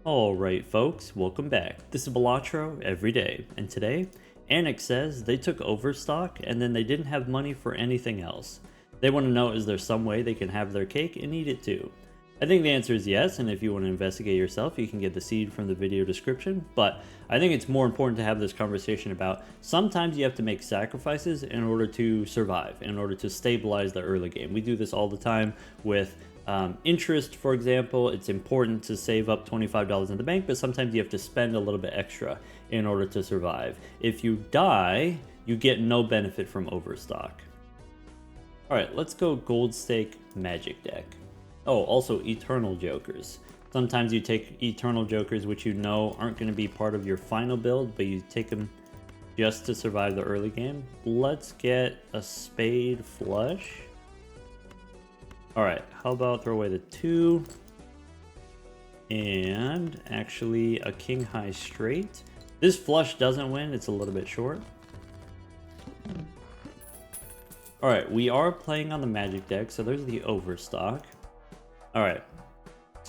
Alright folks, welcome back. This is Balatro every day, and today, Annex says they took Overstock and then they didn't have money for anything else. They want to know, is there some way they can have their cake and eat it too? I think the answer is yes, and if you want to investigate yourself, you can get the seed from the video description, but I think it's more important to have this conversation about sometimes you have to make sacrifices in order to survive, in order to stabilize the early game. We do this all the time with interest, for example. It's important to save up $25 in the bank, but sometimes you have to spend a little bit extra in order to survive. If you die, you get no benefit from Overstock. Alright, let's go Gold Stake Magic deck. Oh, also Eternal Jokers. Sometimes you take Eternal Jokers which you know aren't going to be part of your final build, but you take them just to survive the early game. Let's get a Spade Flush. Alright, how about throw away the 2 and actually a King High Straight. This flush doesn't win, it's a little bit short. Alright, we are playing on the Magic deck, so there's the Overstock. Alright,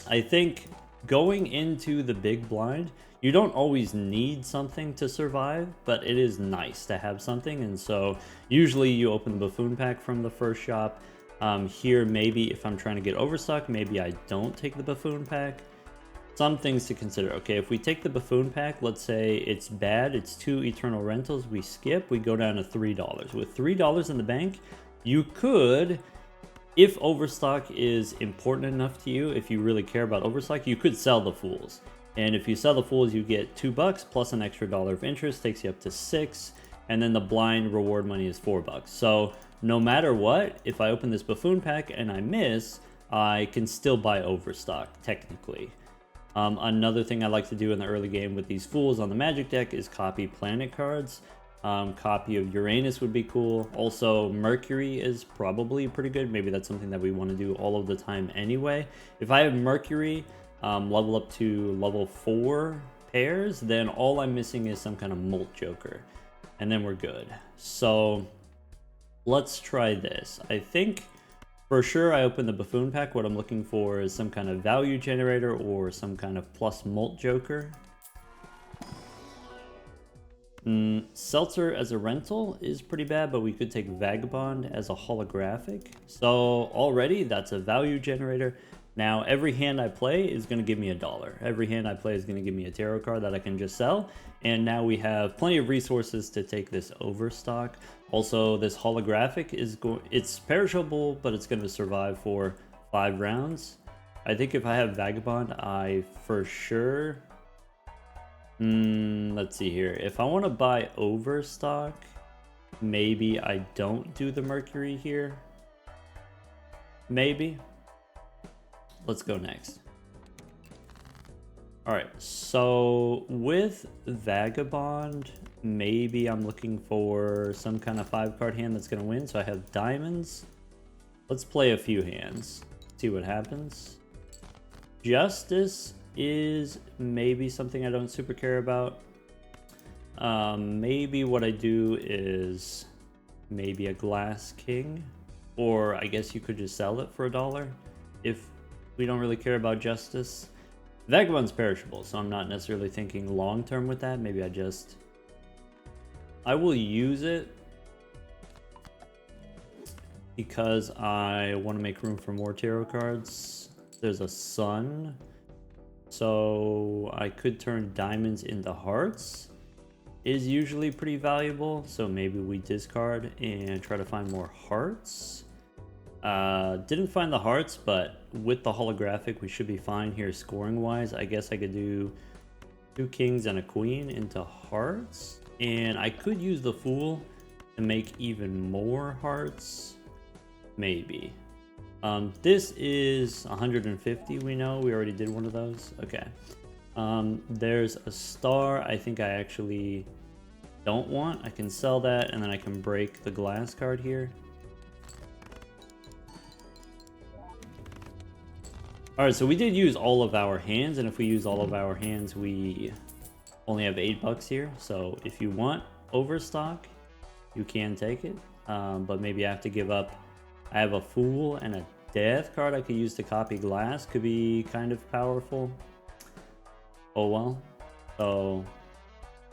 I think going into the big blind, you don't always need something to survive, but it is nice to have something, and so usually you open the Buffoon pack from the first shop. Here, maybe if I'm trying to get Overstock, maybe I don't take the Buffoon pack. Some things to consider. Okay, if we take the Buffoon pack, let's say it's bad, it's 2 Eternal Rentals, we skip, we go down to $3. With $3 in the bank, you could, if Overstock is important enough to you, if you really care about Overstock, you could sell the Fools. And if you sell the Fools, you get $2 plus an extra $1 of interest, takes you up to 6, and then the blind reward money is $4. So no matter what, if I open this Buffoon pack and I miss, I can still buy Overstock, technically. Another thing I like to do in the early game with these Fools on the Magic deck is copy planet cards. Copy of Uranus would be cool. Also, Mercury is probably pretty good. Maybe that's something that we want to do all of the time anyway. If I have Mercury level up to level 4 pairs, then all I'm missing is some kind of Molt Joker. And then we're good. So let's try this. I think for sure I open the Buffoon pack. What I'm looking for is some kind of value generator or some kind of plus Molt Joker. Seltzer as a rental is pretty bad, but we could take Vagabond as a holographic. So already that's a value generator. Now every hand I play is going to give me $1. Every hand I play is going to give me a tarot card that I can just sell. And now we have plenty of resources to take this Overstock. Also, this holographic is it's perishable, but it's going to survive for 5 rounds. I think if I have Vagabond, I for sure... let's see here. If I want to buy Overstock, maybe I don't do the Mercury here. Maybe. Let's go next. Alright, so with Vagabond, maybe I'm looking for some kind of 5-card hand that's going to win. So I have diamonds. Let's play a few hands. See what happens. Justice is maybe something I don't super care about. Maybe what I do is maybe a Glass King. Or I guess you could just sell it for $1 if we don't really care about Justice. Vagabond's perishable, so I'm not necessarily thinking long-term with that. Maybe I will use it because I want to make room for more tarot cards. There's a Sun, so I could turn diamonds into hearts. Is usually pretty valuable, so maybe we discard and try to find more hearts. Didn't find the hearts, but with the holographic we should be fine here scoring wise. I guess I could do 2 kings and a queen into hearts, and I could use the Fool to make even more hearts, maybe. This is 150. We know we already did one of those. Okay. There's a star. I think I actually don't want. I can sell that, and then I can break the glass card here. Alright, so we did use all of our hands, and if we use all of our hands, we only have $8 here. So if you want Overstock, you can take it, but maybe I have to give up. I have a Fool and a Death card I could use to copy glass, could be kind of powerful. Oh well. So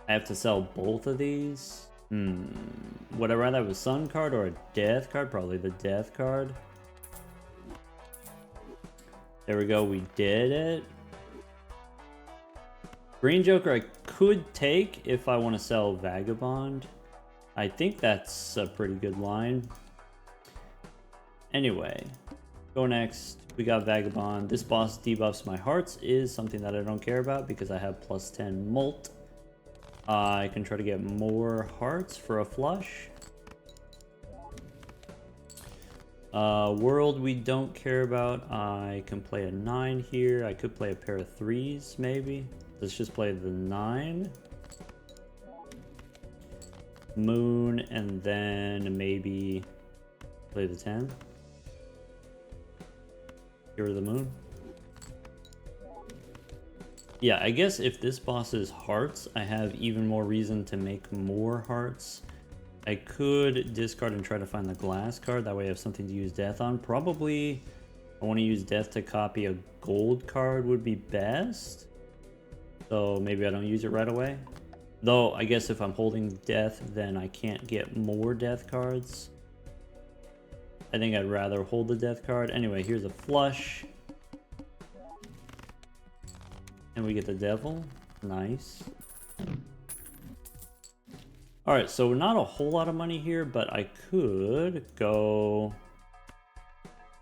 I have to sell both of these. Would I rather have a sun card or a death card? Probably the death card. There we go, we did it. Green Joker I could take if I want to sell Vagabond. I think that's a pretty good line. Anyway, go next. We got Vagabond. This boss debuffs my hearts is something that I don't care about because I have plus 10 molt. I can try to get more hearts for a flush. World we don't care about. I can play a 9 here. I could play a pair of 3s maybe. Let's just play the 9. Moon, and then maybe play the 10. Here the moon. Yeah, I guess if this boss is hearts, I have even more reason to make more hearts. I could discard and try to find the glass card. That way I have something to use death on. Probably I want to use death to copy a gold card would be best. So maybe I don't use it right away. Though I guess if I'm holding death, then I can't get more death cards. I think I'd rather hold the death card. Anyway, here's a flush. And we get the devil. Nice. Alright, so not a whole lot of money here, but I could go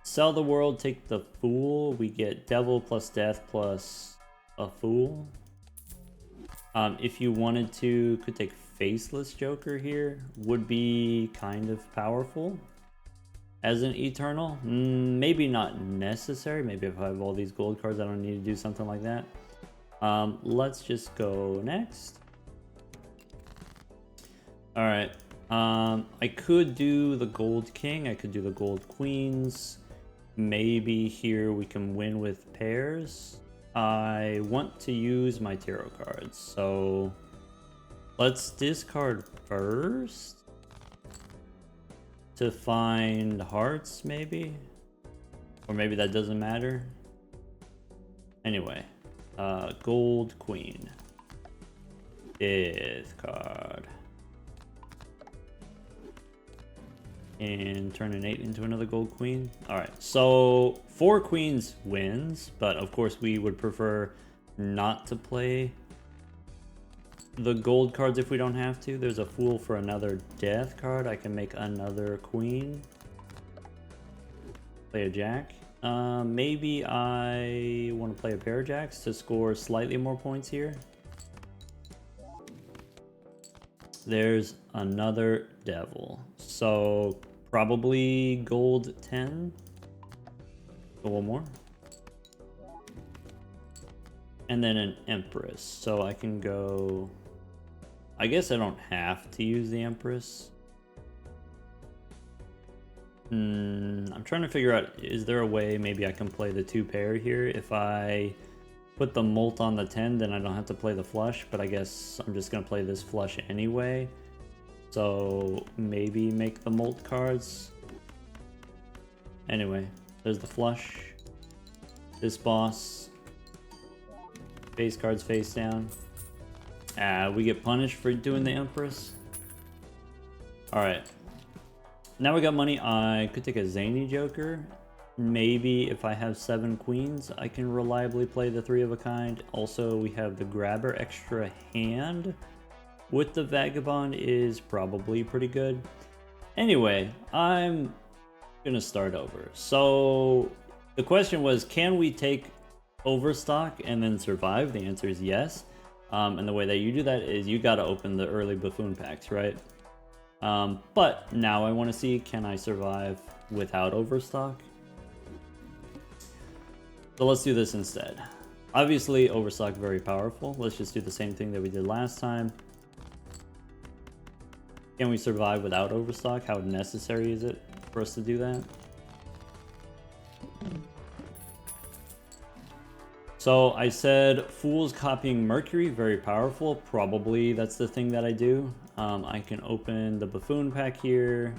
sell the world, take the fool. We get devil plus death plus a fool. If you wanted to, could take faceless Joker here. Would be kind of powerful. As an eternal, maybe not necessary. Maybe if I have all these gold cards, I don't need to do something like that. Let's just go next. All right. I could do the gold king. I could do the gold queens. Maybe here we can win with pairs. I want to use my tarot cards, so let's discard first to find hearts, maybe, or maybe that doesn't matter. Anyway, gold queen, discard, and turn an 8 into another gold queen. All right, so 4 queens wins, but of course we would prefer not to play the gold cards if we don't have to. There's a fool for another death card. I can make another queen. Play a jack. Maybe I want to play a pair of jacks to score slightly more points here. There's another devil. So probably gold 10. Go one more. And then an empress. So I can go... I guess I don't have to use the empress. I'm trying to figure out, is there a way maybe I can play the 2 pair here? If I put the molt on the 10, then I don't have to play the flush, but I guess I'm just gonna play this flush anyway. So maybe make the molt cards. Anyway, there's the flush. This boss. Face cards face down. We get punished for doing the empress. Alright. Now we got money. I could take a zany joker. Maybe if I have 7 queens, I can reliably play the 3 of a kind. Also, we have the grabber extra hand with the vagabond is probably pretty good. Anyway, I'm gonna start over. So the question was, can we take Overstock and then survive? The answer is yes. And the way that you do that is you gotta open the early buffoon packs, right? But now I want to see, can I survive without Overstock? So let's do this instead. Obviously, Overstock very powerful. Let's just do the same thing that we did last time. Can we survive without Overstock? How necessary is it for us to do that? So I said Fool's copying Mercury, very powerful. Probably that's the thing that I do. I can open the buffoon pack here.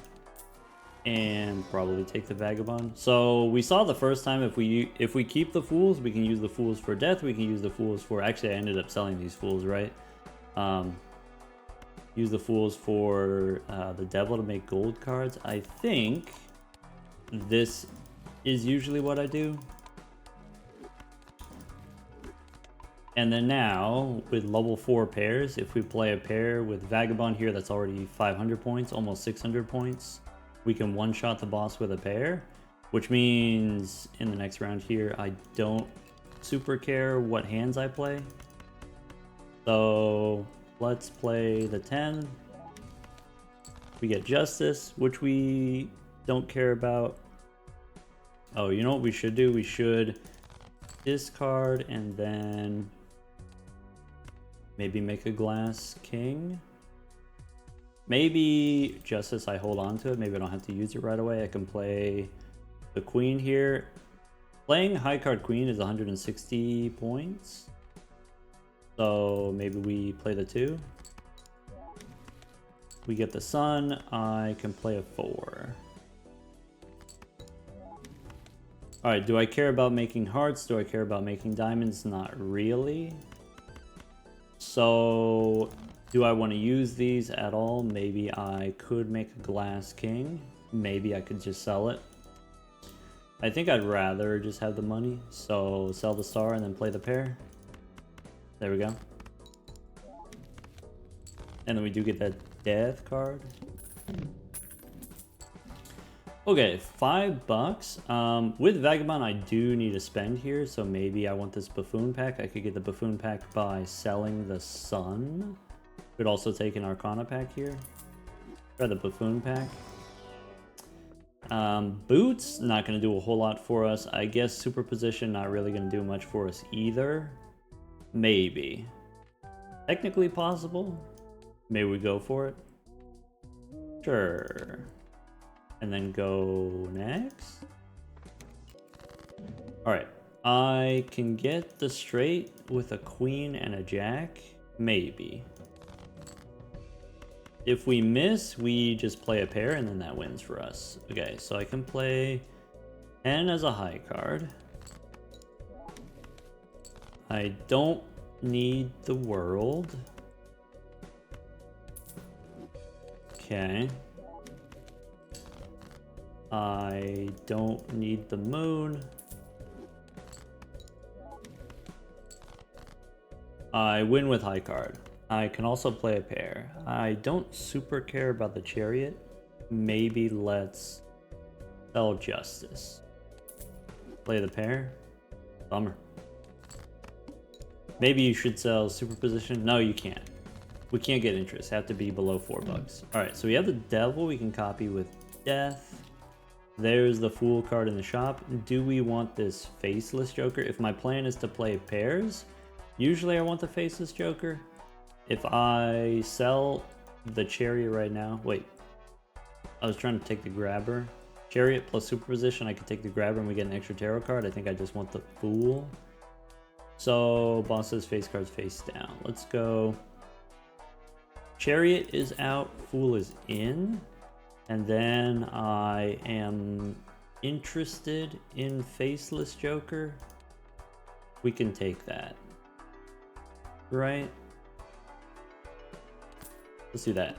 and probably take the Vagabond. So we saw the first time if we keep the Fools, we can use the Fools for death, we can use the Fools for... Actually, I ended up selling these Fools, right? Use the Fools for the Devil to make gold cards. I think this is usually what I do. And then now, with level 4 pairs, if we play a pair with Vagabond here that's already 500 points, almost 600 points, we can one-shot the boss with a pair, which means in the next round here, I don't super care what hands I play. So let's play the 10. We get Justice, which we don't care about. Oh, you know what we should do? We should discard and then maybe make a Glass King. Maybe Justice, I hold on to it. Maybe I don't have to use it right away. I can play the Queen here. Playing High Card Queen is 160 points. So maybe we play the 2. We get the Sun. I can play a 4. Alright, do I care about making hearts? Do I care about making diamonds? Not really. So, do I want to use these at all? Maybe I could make a Glass King. Maybe I could just sell it. I think I'd rather just have the money. So, sell the star and then play the pair. There we go. And then we do get that death card. Okay, $5. With Vagabond, I do need to spend here, so maybe I want this Buffoon pack. I could get the Buffoon pack by selling the Sun. Could also take an Arcana pack here. Try the Buffoon pack. Boots, not going to do a whole lot for us. I guess Superposition, not really going to do much for us either. Maybe. Technically possible. Maybe we go for it. Sure. And then go next. Alright. I can get the straight with a Queen and a Jack. Maybe. If we miss, we just play a pair and then that wins for us. Okay, so I can play 10 as a high card. I don't need the world. Okay. I don't need the moon. I win with high card. I can also play a pair. I don't super care about the chariot. Maybe let's sell Justice. Play the pair. Bummer. Maybe you should sell Superposition. No, you can't. We can't get interest. Have to be below $4. Alright, so we have the Devil we can copy with Death. There's the Fool card in the shop. Do we want this Faceless Joker? If my plan is to play pairs, usually I want the Faceless Joker. If I sell the Chariot right now... Wait. I was trying to take the Grabber. Chariot plus Superposition, I could take the Grabber and we get an extra tarot card. I think I just want the Fool. So, boss's face cards face down. Let's go. Chariot is out, Fool is in. And then I am interested in Faceless Joker. We can take that. Right? Let's do that.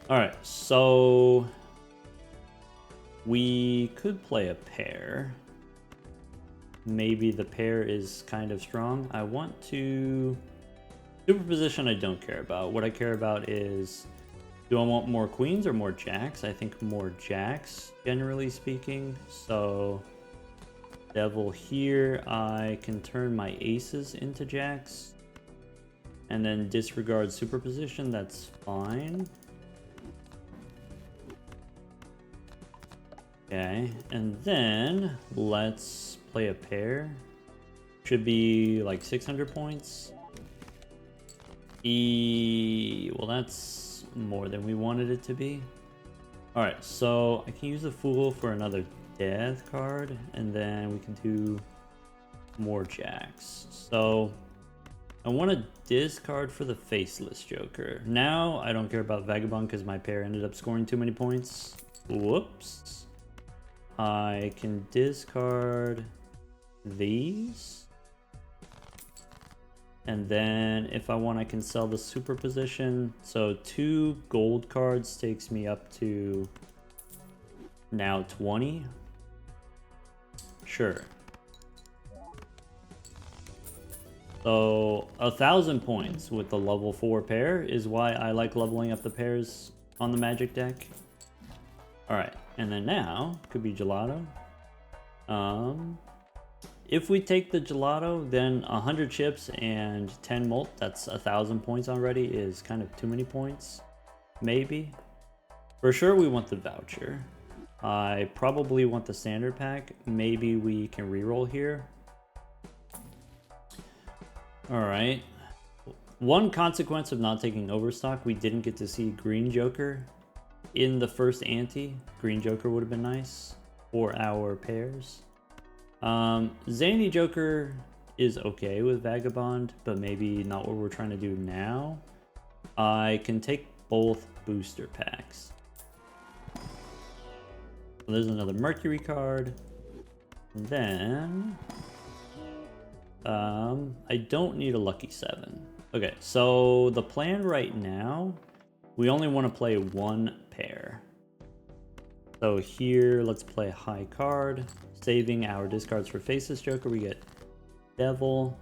Alright, so we could play a pair. Maybe the pair is kind of strong. I want to... Superposition I don't care about. What I care about is... Do I want more queens or more jacks? I think more jacks, generally speaking. So, Devil here, I can turn my aces into jacks. And then disregard Superposition, that's fine. Okay, and then let's play a pair. Should be like 600 points. Well, that's more than we wanted it to be. Alright, so I can use the Fool for another death card, and then we can do more jacks. So I want to discard for the Faceless Joker. Now, I don't care about Vagabond because my pair ended up scoring too many points. Whoops. I can discard these. And then if I want, I can sell the superposition. So 2 gold cards takes me up to now 20. Sure. So 1,000 points with the level 4 pair is why I like leveling up the pairs on the Magic deck. Alright, and then now, could be Gelato. If we take the Gelato, then 100 chips and 10 molt, that's 1,000 points already, is kind of too many points. Maybe. For sure we want the voucher. I probably want the standard pack. Maybe we can reroll here. Alright. One consequence of not taking Overstock, we didn't get to see Green Joker in the first ante. Green Joker would have been nice for our pairs. Zany Joker is okay with Vagabond, but maybe not what we're trying to do now. I can take both booster packs. So there's another Mercury card. And then I don't need a lucky 7. Okay, so the plan right now, we only want to play 1 pair. So here, let's play high card, saving our discards for Faceless Joker. We get Devil.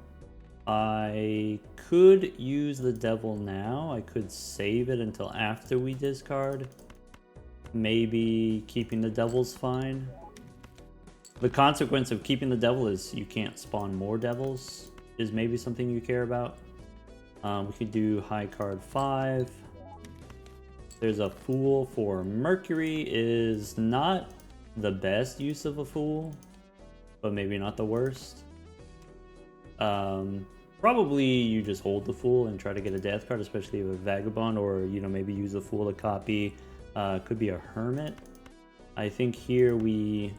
I could use the Devil now. I could save it until after we discard. Maybe keeping the Devil's fine. The consequence of keeping the Devil is you can't spawn more Devils, is maybe something you care about. We could do high card 5. There's a Fool for Mercury, is not the best use of a Fool, but maybe not the worst. Probably you just hold the Fool and try to get a death card, especially with a Vagabond, or maybe use the Fool to copy. Could be a Hermit. I think here we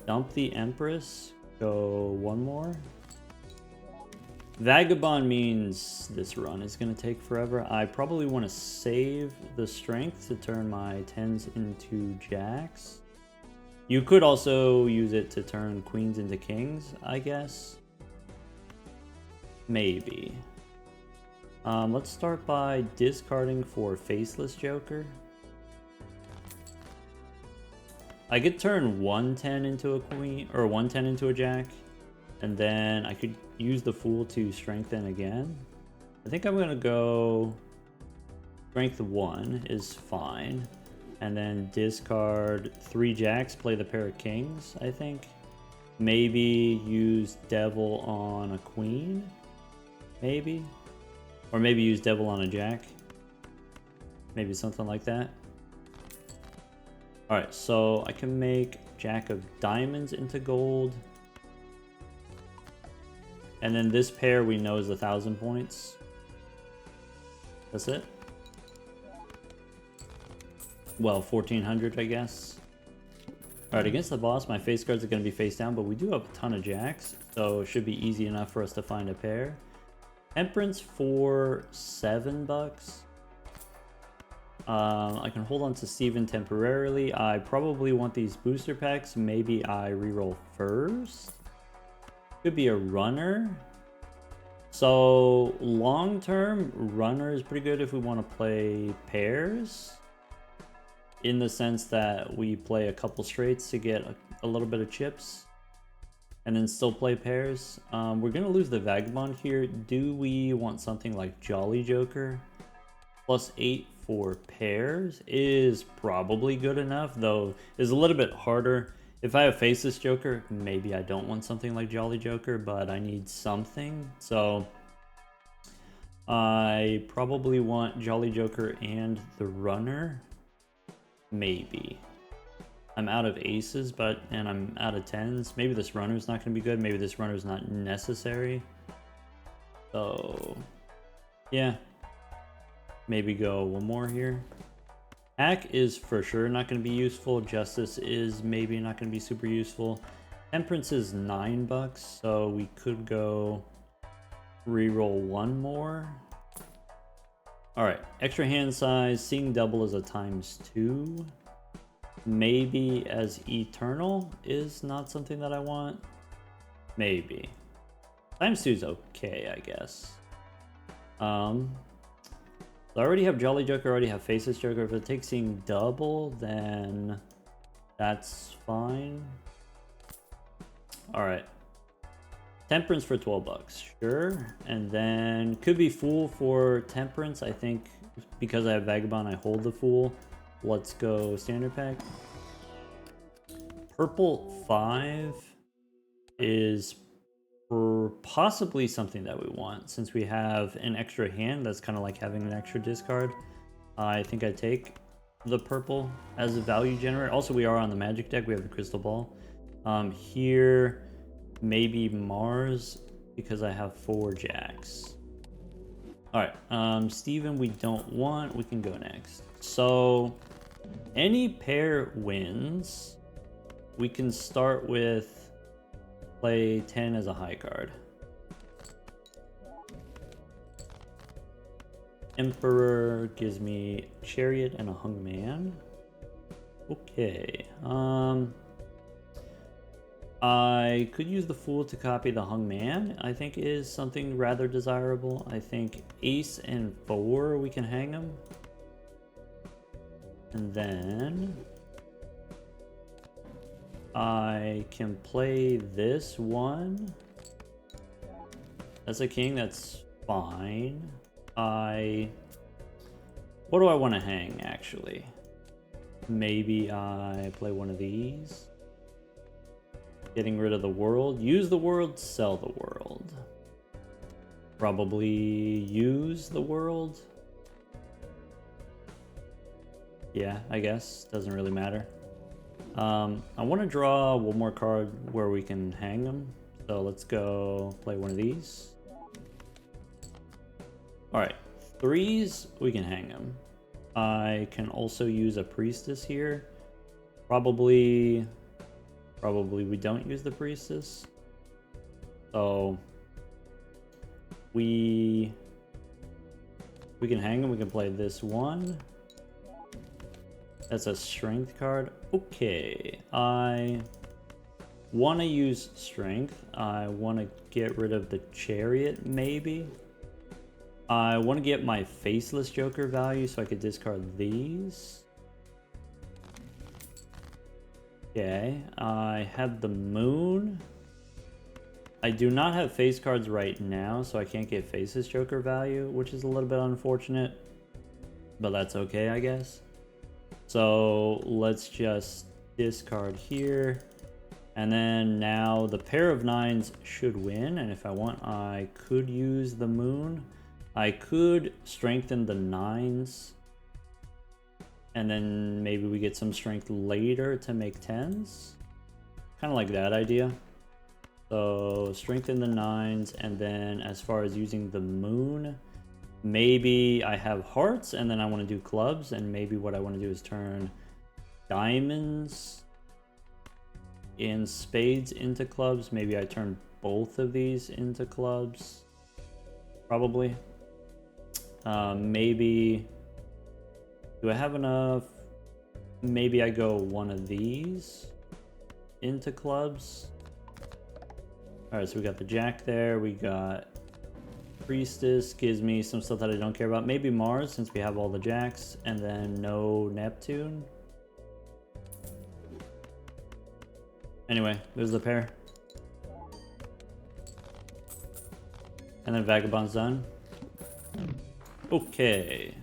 dump the Empress, go 1 more. Vagabond means this run is going to take forever. I probably want to save the strength to turn my 10s into jacks. You could also use it to turn queens into kings, I guess. Maybe. Let's start by discarding for Faceless Joker. I could turn 110 into a queen, or 110 into a jack, and then I could use the Fool to strengthen again. I think I'm gonna go strength 1 is fine, and then discard 3 jacks, play the pair of kings, I think. Maybe use Devil on a queen, maybe, or maybe use Devil on a jack, maybe something like that. Alright, so I can make Jack of Diamonds into gold. And then this pair we know is 1,000 points. That's it? Well, 1,400, I guess. Alright, against the boss, my face cards are going to be face down, but we do have a ton of jacks, so it should be easy enough for us to find a pair. Temperance for $7. I can hold on to Steven temporarily. I probably want these booster packs. Maybe I reroll first. Could be a runner. So long term, runner is pretty good if we want to play pairs. In the sense that we play a couple straights to get a little bit of chips. And then still play pairs. We're going to lose the Vagabond here. Do we want something like Jolly Joker? +8 for pairs is probably good enough, though is a little bit harder. If I have Faceless Joker, maybe I don't want something like Jolly Joker, but I need something. So I probably want Jolly Joker and the runner. Maybe. I'm out of aces, and I'm out of 10s. Maybe this runner's not going to be good. Maybe this runner's not necessary. So yeah. Maybe go 1 more here. Hack is for sure not going to be useful. Justice is maybe not going to be super useful. Temperance is $9, so we could go reroll one more. Alright, extra hand size, seeing double is a ×2. Maybe as eternal is not something that I want. Maybe. ×2 is okay, I guess. So I already have Jolly Joker, I already have Faceless Joker. If it takes seeing double, then that's fine. Alright. Temperance for 12 bucks, sure. And then could be Fool for Temperance. I think because I have Vagabond, I hold the Fool. Let's go standard pack. Purple 5 is possibly something that we want since we have an extra hand. That's kind of like having an extra discard. I think I take the purple as a value generator. Also, we are on the magic deck. We have the crystal ball. Here, maybe Mars because I have 4 jacks. All right, Steven, we don't want. We can go next. So any pair wins. We can start with play 10 as a high card. Emperor gives me Chariot and a Hung Man. Okay. I could use the Fool to copy the Hung Man. I think is something rather desirable. I think Ace and 4 we can hang them. And then I can play this one. That's a king, that's fine. What do I want to hang, actually? Maybe I play one of these. Getting rid of the world. Use the world, sell the world. Probably use the world. Yeah, I guess. Doesn't really matter. I want to draw one more card where we can hang them. So let's go play one of these. Alright, 3s, we can hang them. I can also use a priestess here. Probably we don't use the priestess. So we can hang them. We can play this one. That's a strength card. Okay, I want to use strength. I want to get rid of the chariot, maybe. I want to get my faceless joker value so I could discard these. Okay, I have the moon. I do not have face cards right now, so I can't get faceless joker value, which is a little bit unfortunate. But that's okay, I guess. So let's just discard here. And then now the pair of 9s should win. And if I want, I could use the moon. I could strengthen the 9s. And then maybe we get some strength later to make 10s. Kind of like that idea. So strengthen the 9s. And then as far as using the moon, maybe I have hearts and then I want to do clubs. And maybe what I want to do is turn diamonds and spades into clubs. Maybe I turn both of these into clubs. Probably. Maybe... Do I have enough? Maybe I go one of these into clubs. Alright, so we got the jack there. We got priestess, gives me some stuff that I don't care about. Maybe Mars, since we have all the jacks. And then no Neptune. Anyway, there's the pair. And then Vagabond's done. Okay.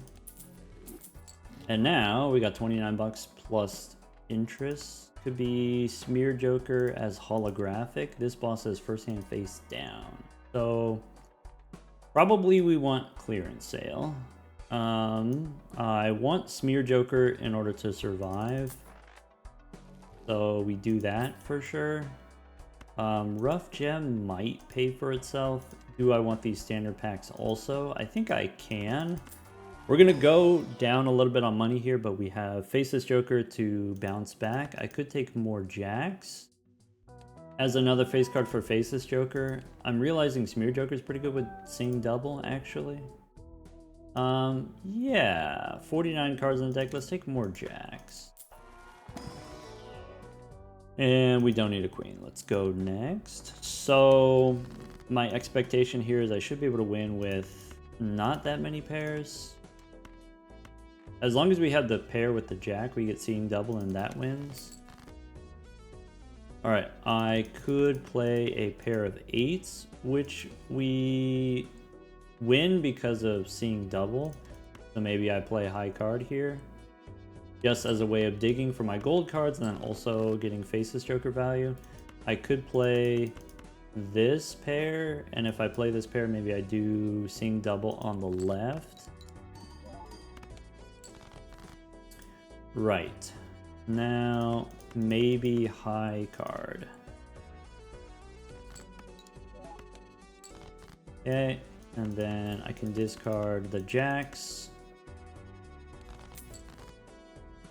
And now we got 29 bucks plus interest. Could be Smear Joker as holographic. This boss says first hand face down. So probably we want clearance sale. I want Smear Joker in order to survive. So we do that for sure. Rough Gem might pay for itself. Do I want these standard packs also? I think I can. We're going to go down a little bit on money here, but we have Faceless Joker to bounce back. I could take more jacks. as another face card for Faceless Joker. I'm realizing Smear Joker is pretty good with seeing double, actually. Yeah, 49 cards in the deck. Let's take more jacks. And we don't need a queen. Let's go next. So my expectation here is I should be able to win with not that many pairs. As long as we have the pair with the jack, we get seeing double and that wins. Alright, I could play a pair of eights, which we win because of seeing double. So maybe I play a high card here, just as a way of digging for my gold cards and then also getting Faceless Joker value. I could play this pair, and if I play this pair, maybe I do seeing double on the left. Right. Now, maybe high card. Okay, and then I can discard the jacks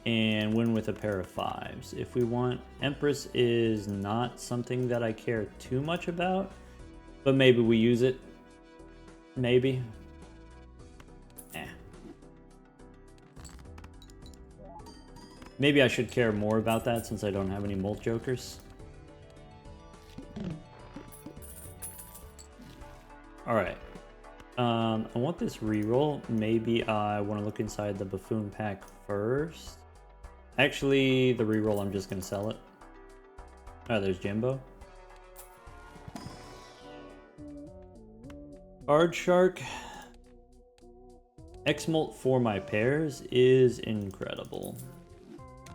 and win with a pair of fives if we want. Empress is not something that I care too much about, but maybe we use it. Maybe. Maybe I should care more about that since I don't have any Molt Jokers. Alright. I want this reroll. Maybe I want to look inside the Buffoon pack first. Actually, the reroll, I'm just going to sell it. Oh, there's Jimbo. Card Shark. X-Molt for my pairs is incredible.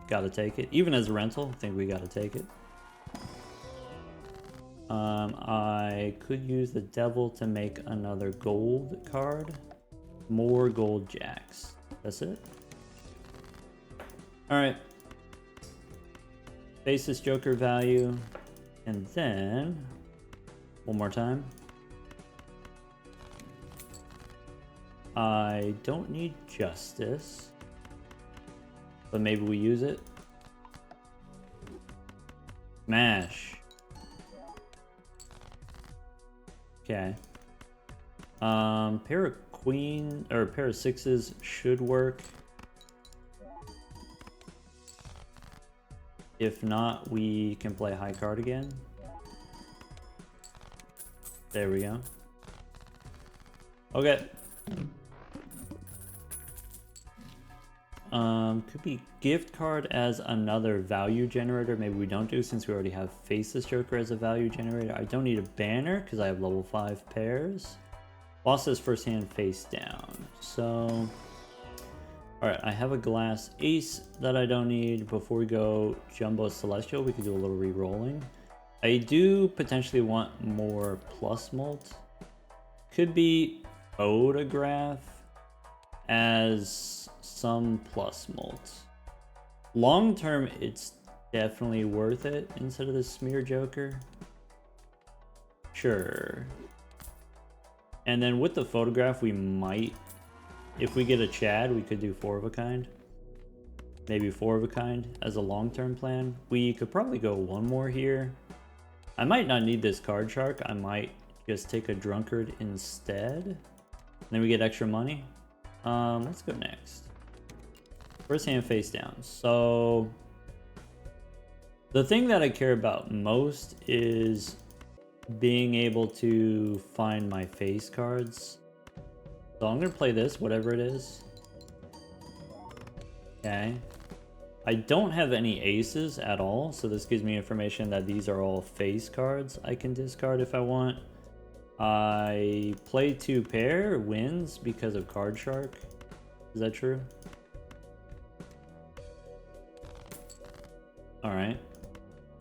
Gotta take it. Even as a rental, I think we gotta take it. I could use the Devil to make another gold card. More gold jacks. That's it. Alright. Faceless Joker value. And then, one more time. I don't need Justice, but maybe we use it. Smash. Okay. Pair of queen or pair of sixes should work. If not, we can play high card again. There we go. Okay. Could be gift card as another value generator. Maybe we don't do since we already have Faceless Joker as a value generator. I don't need a banner because I have level 5 pairs. Boss says first hand face down. So, alright, I have a glass ace that I don't need. Before we go Jumbo Celestial, we could do a little re-rolling. I do potentially want more plus molt. Could be Photograph as some plus molt. Long term, it's definitely worth it instead of the Smear Joker. Sure. And then with the Photograph, we might, if we get a Chad, we could do 4 of a kind. Maybe 4 of a kind as a long-term plan. We could probably go one more here. I might not need this Card Shark. I might just take a Drunkard instead. Then we get extra money. Let's go next. First hand face down. So the thing that I care about most is being able to find my face cards. So I'm gonna play this, whatever it is. Okay. I don't have any aces at all, so this gives me information that these are all face cards I can discard if I want. I play 2 pair, wins because of Card Shark. Is that true? Alright.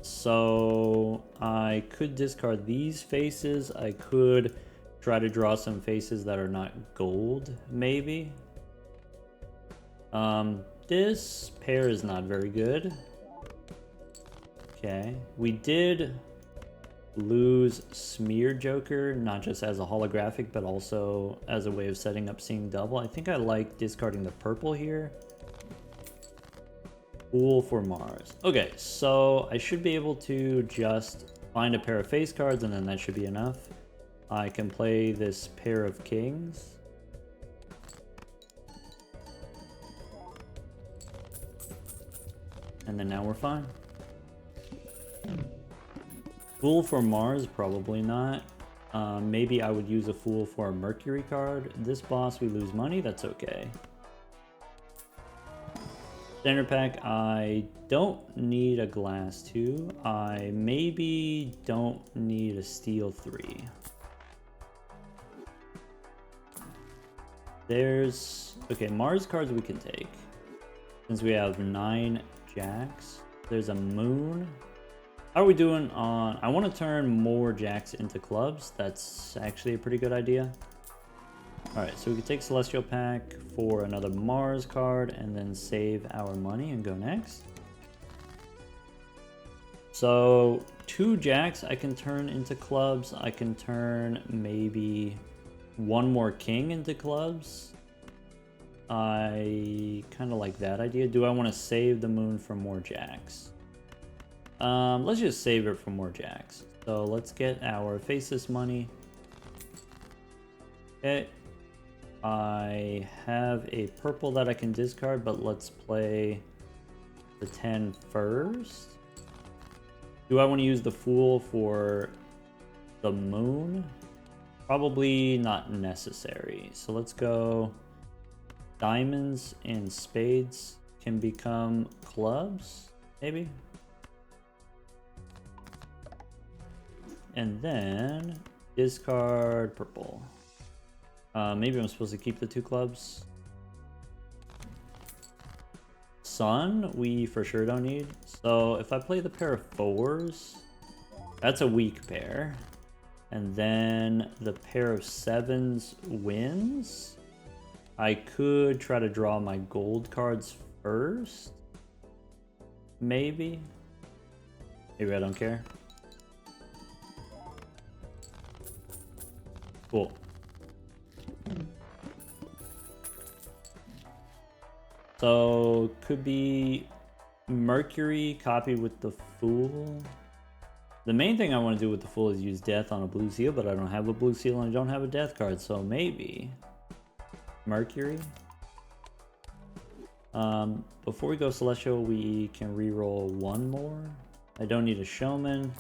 So I could discard these faces. I could try to draw some faces that are not gold, maybe. This pair is not very good. Okay. We did lose Smear Joker, not just as a holographic, but also as a way of setting up seeing double. I think I like discarding the purple here. Fool for Mars. Okay, so I should be able to just find a pair of face cards, and then that should be enough. I can play this pair of kings. And then now we're fine. Fool for Mars, probably not. Maybe I would use a Fool for a Mercury card. This boss, we lose money, that's okay. Standard pack, I don't need a glass 2. I maybe don't need a steel 3. There's... okay, Mars cards we can take. Since we have 9 jacks. There's a moon. How are we doing on... I want to turn more jacks into clubs. That's actually a pretty good idea. Alright, so we can take Celestial Pack for another Mars card and then save our money and go next. So, 2 jacks I can turn into clubs. I can turn maybe 1 more king into clubs. I kind of like that idea. Do I want to save the moon for more jacks? Let's just save it for more jacks. So let's get our faceless money. Okay. I have a purple that I can discard, but let's play the 10 first. Do I want to use the Fool for the moon? Probably not necessary. So let's go diamonds and spades can become clubs, maybe? And then discard purple. Maybe I'm supposed to keep the 2 clubs. Sun, we for sure don't need. So if I play the pair of 4s, that's a weak pair. And then the pair of 7s wins. I could try to draw my gold cards first. Maybe. Maybe I don't care. Cool. So, could be Mercury copied with the Fool. The main thing I want to do with the Fool is use Death on a blue seal, but I don't have a blue seal and I don't have a Death card, so maybe Mercury. Before we go Celestial, we can reroll 1 more. I don't need a Showman.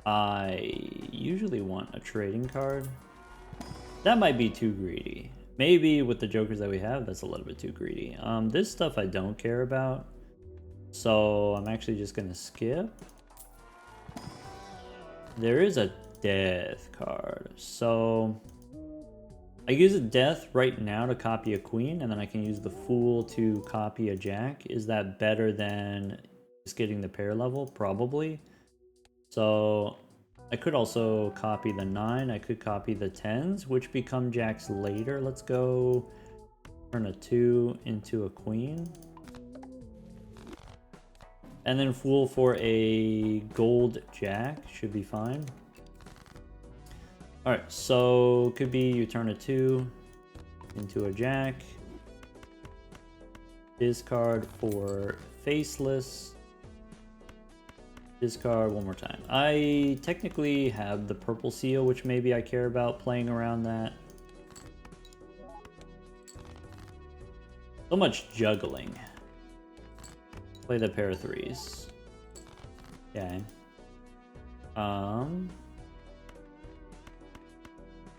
I usually want a trading card. That might be too greedy. Maybe with the jokers that we have, that's a little bit too greedy. This stuff I don't care about. So I'm actually just gonna skip. There is a death card. So I use a death right now to copy a queen, and then I can use the Fool to copy a jack. Is that better than just getting the pair level? Probably. So I could also copy the 9. I could copy the 10s, which become jacks later. Let's go turn a 2 into a queen. And then Fool for a gold jack should be fine. Alright, so could be you turn a 2 into a jack. Discard for faceless. Discard one more time. I technically have the purple seal, which maybe I care about playing around that. So much juggling. Play the pair of 3s. Okay.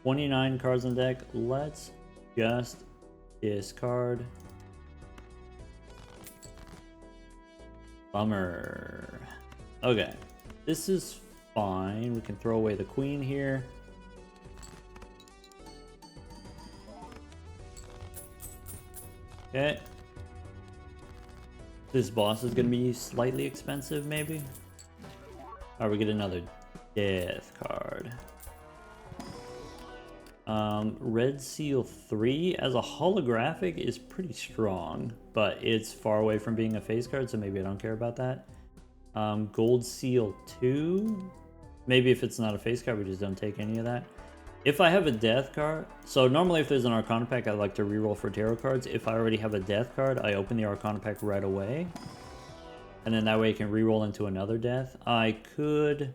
29 cards on deck. Let's just discard. Bummer. Okay, this is fine. We can throw away the queen here. Okay. This boss is gonna be slightly expensive, maybe. Alright, we get another death card. Red Seal 3 as a holographic is pretty strong, but it's far away from being a face card, so maybe I don't care about that. Gold Seal 2. Maybe if it's not a face card, we just don't take any of that. If I have a death card, so normally if there's an Arcana pack, I like to reroll for tarot cards. If I already have a death card, I open the Arcana pack right away. And then that way I can reroll into another death. I could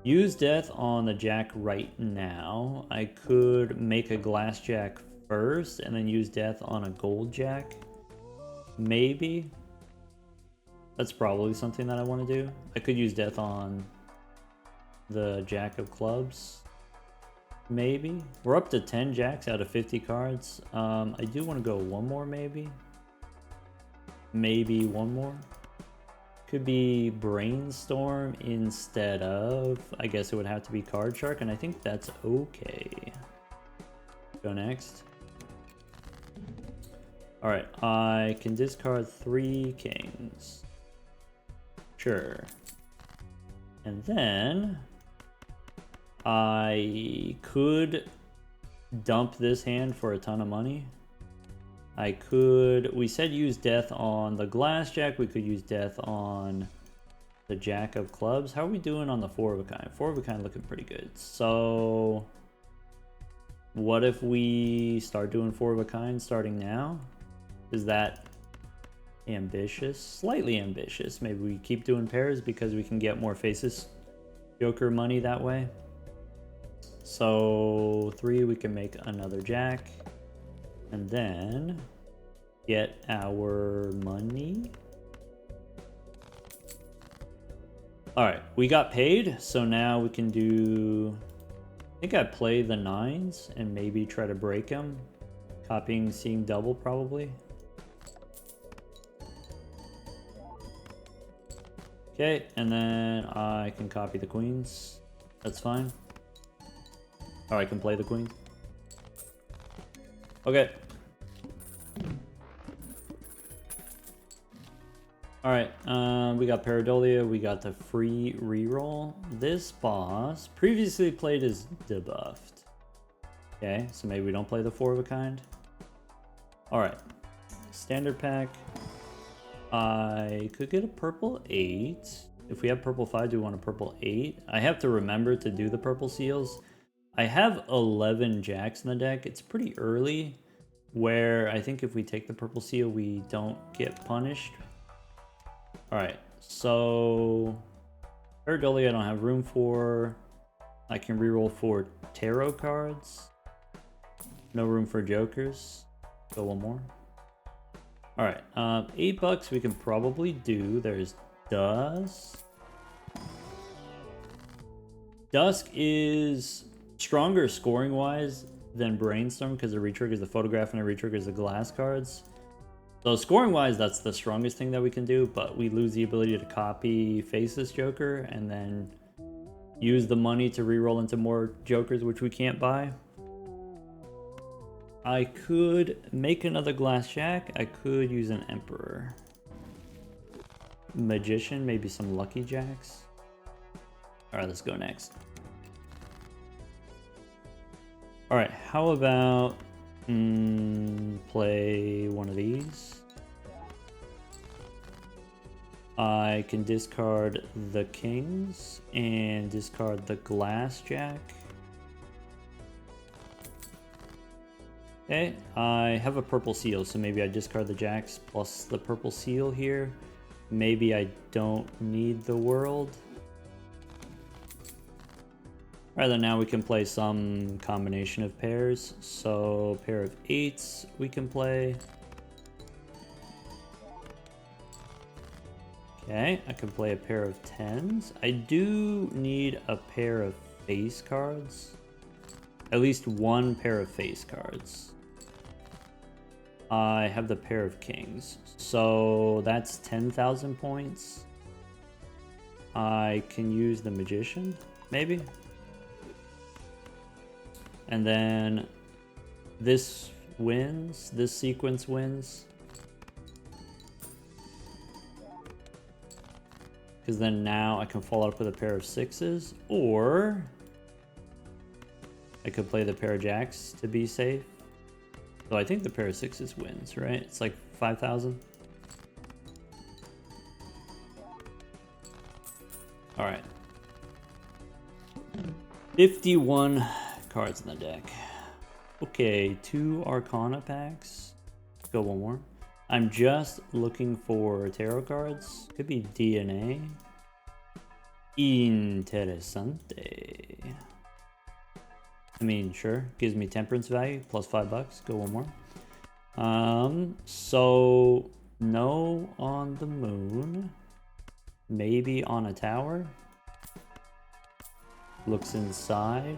Use death on the jack right now. I could make a glass jack first and then use death on a gold jack. Maybe. That's probably something that I want to do. I could use death on the jack of clubs. Maybe. We're up to 10 jacks out of 50 cards. I do want to go one more maybe. Maybe one more. Could be Brainstorm instead of, I guess it would have to be Card Shark, and I think that's okay. Go next. Alright, I can discard 3 kings. Sure. And then I could dump this hand for a ton of money. I could, we said use death on the glass jack, we could use death on the jack of clubs. How are we doing on the 4 of a kind? 4 of a kind looking pretty good. So what if we start doing 4 of a kind starting now? Is that ambitious? Slightly ambitious. Maybe we keep doing pairs because we can get more faces joker money that way. So 3, we can make another jack. And then get our money. Alright, we got paid, so now we can do... I think I play the 9s and maybe try to break them. Copying, seeing double probably. Okay, and then I can copy the queens. That's fine. Or I can play the queens. Okay. Alright, we got Pareidolia, we got the free reroll. This boss previously played as debuffed. Okay, so maybe we don't play the 4 of a kind. Alright, standard pack. I could get a purple 8. If we have purple 5, do we want a purple 8? I have to remember to do the purple seals. I have 11 jacks in the deck. It's pretty early, where I think if we take the purple seal, we don't get punished. Alright, so Pareidolia I don't have room for. I can reroll 4 tarot cards. No room for jokers. Go one more. Alright, $8 we can probably do. There's Dusk. Dusk is stronger scoring wise than Brainstorm because it retriggers the photograph and it retriggers the glass cards. So scoring wise, that's the strongest thing that we can do, but we lose the ability to copy Faceless Joker and then use the money to reroll into more jokers, which we can't buy. I could make another glass jack. I could use an Emperor. Magician, maybe some lucky jacks. Alright, let's go next. Alright, how about play one of these? I can discard the kings and discard the glass jack. Okay, I have a purple seal, so maybe I discard the jacks plus the purple seal here. Maybe I don't need the world. Alright, then now we can play some combination of pairs. So, pair of 8s we can play. Okay, I can play a pair of 10s. I do need a pair of face cards. At least one pair of face cards. I have the pair of kings. So that's 10,000 points. I can use the magician, maybe. And then this wins, this sequence wins. Because then now I can follow up with a pair of 6s, or I could play the pair of jacks to be safe. So I think the pair of 6s wins, right? It's like 5,000. All right. 51 cards in the deck. Okay, 2 Arcana packs. Let's go one more. I'm just looking for tarot cards. Could be DNA. Interesante. I mean, sure. Gives me temperance value, plus $5. Go one more. So no on the moon. Maybe on a tower. Looks inside.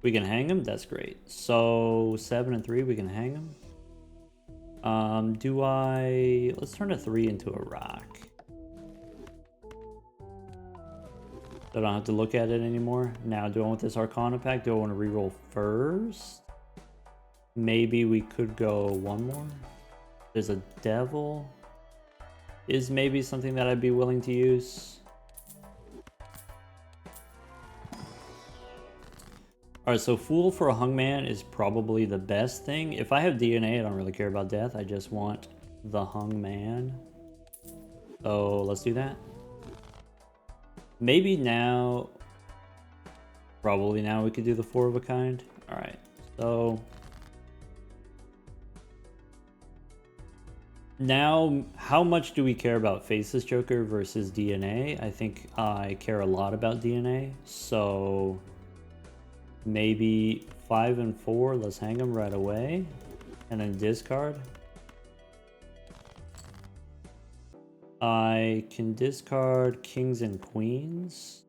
We can hang him? That's great. So 7 and 3, we can hang him. Let's turn a 3 into a rock. So I don't have to look at it anymore. Now, do I want this Arcana pack? Do I want to reroll first? Maybe we could go one more. There's a devil. Is maybe something that I'd be willing to use. Alright, so Fool for a Hungman is probably the best thing. If I have DNA, I don't really care about death. I just want the Hungman. So let's do that. Maybe now, probably now we could do the 4 of a kind. Alright, so now how much do we care about Faceless Joker versus DNA? I think I care a lot about DNA, so maybe 5 and 4, let's hang them right away, and then discard. I can discard kings and queens.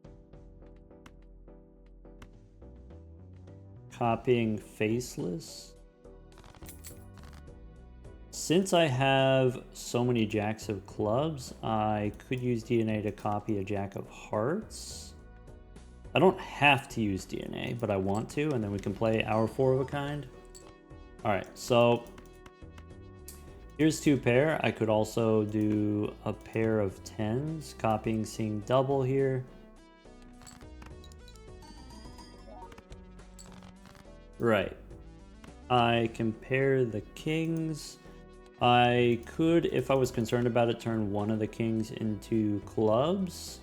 Copying Faceless. Since I have so many jacks of clubs, I could use DNA to copy a jack of hearts. I don't have to use DNA, but I want to, and then we can play our 4 of a kind. Alright, so here's 2 pair. I could also do a pair of 10s, copying seeing double here. Right. I can pair the kings. I could, if I was concerned about it, turn one of the kings into clubs.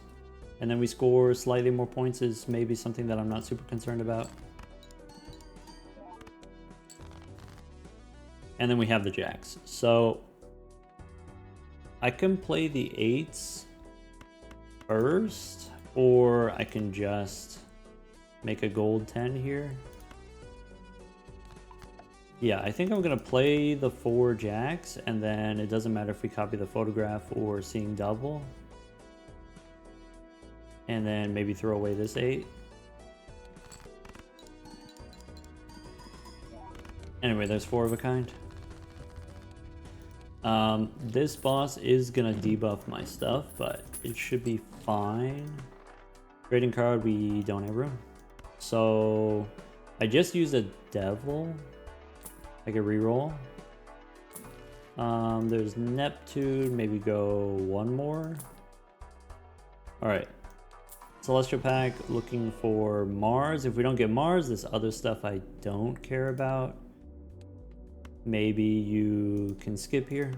And then we score slightly more points is maybe something that I'm not super concerned about. And then we have the jacks. So I can play the 8s first, or I can just make a gold 10 here. Yeah, I think I'm going to play the 4 jacks, and then it doesn't matter if we copy the photograph or seeing double. And then maybe throw away this 8. Anyway, there's 4 of a kind. This boss is going to debuff my stuff, but it should be fine. Trading card, we don't have room. So I just used a devil. I can reroll. There's Neptune, maybe go one more. Alright. Celestial pack, looking for Mars. If we don't get Mars, this other stuff I don't care about. Maybe you can skip here.